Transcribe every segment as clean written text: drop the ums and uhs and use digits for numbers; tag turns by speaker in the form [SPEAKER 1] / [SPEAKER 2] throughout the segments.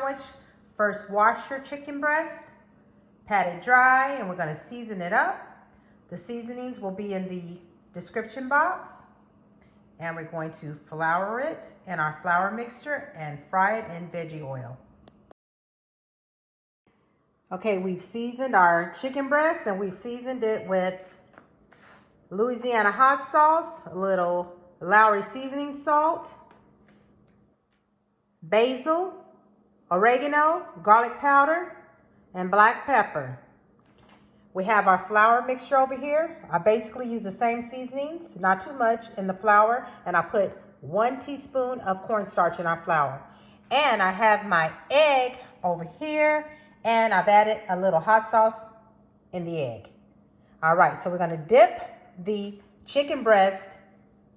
[SPEAKER 1] sandwich. First, wash your chicken breast, pat it dry, and we're going to season it up. The seasonings will be in the description box. And we're going to flour it in our flour mixture and fry it in veggie oil. Okay, we've seasoned our chicken breast and we've seasoned it with Louisiana hot sauce, a little Lowry seasoning salt, basil, oregano, garlic powder, and black pepper. We have our flour mixture over here. I basically use the same seasonings, not too much in the flour, and I put 1 teaspoon of cornstarch in our flour. And I have my egg over here, and I've added a little hot sauce in the egg. All right, so we're gonna dip the chicken breast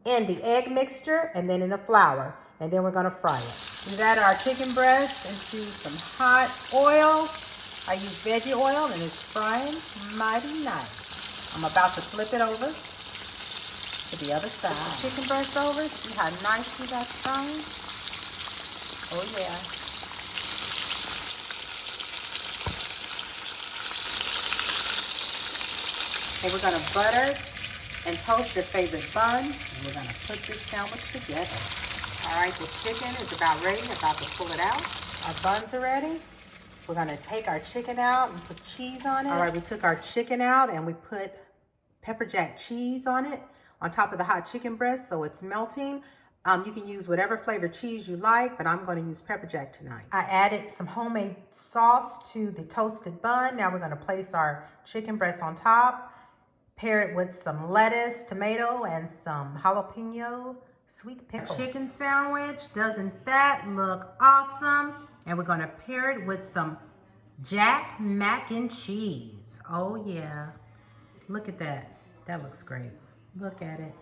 [SPEAKER 1] in the egg mixture and then in the flour, and then we're gonna fry it. We've added our chicken breast into some hot oil. I use veggie oil and it's frying mighty nice. I'm about to flip it over to the other side. The chicken breast over, see how nicely that's frying? Oh yeah. Okay, we're gonna butter and toast your favorite bun, and we're gonna put this sandwich together. All right, the chicken is about ready, about to pull it out. Our buns are ready. We're gonna take our chicken out and put cheese on it. All right, we took our chicken out and we put pepper jack cheese on it, on top of the hot chicken breast so it's melting. You can use whatever flavor cheese you like, but I'm gonna use pepper jack tonight. I added some homemade sauce to the toasted bun. Now we're gonna place our chicken breast on top, pair it with some lettuce, tomato, and some jalapeno sweet pickles. Chicken sandwich, doesn't that look awesome? And we're gonna pair it with some Jack mac and cheese. Oh yeah, look at that. That looks great. Look at it.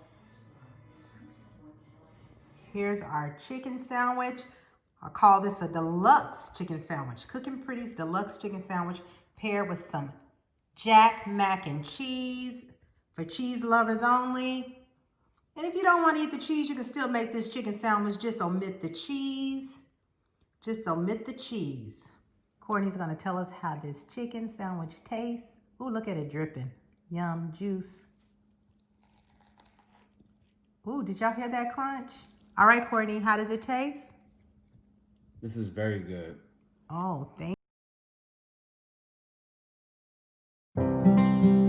[SPEAKER 1] Here's our chicken sandwich. I call this a deluxe chicken sandwich. Cooking Pretty's deluxe chicken sandwich paired with some Jack mac and cheese for cheese lovers only. And if you don't want to eat the cheese, you can still make this chicken sandwich. Just omit the cheese. Just omit the cheese. Courtney's gonna tell us how this chicken sandwich tastes. Ooh, look at it dripping. Yum, juice. Ooh, did y'all hear that crunch? All right, Courtney, how does it taste?
[SPEAKER 2] This is very good.
[SPEAKER 1] Oh, thank you.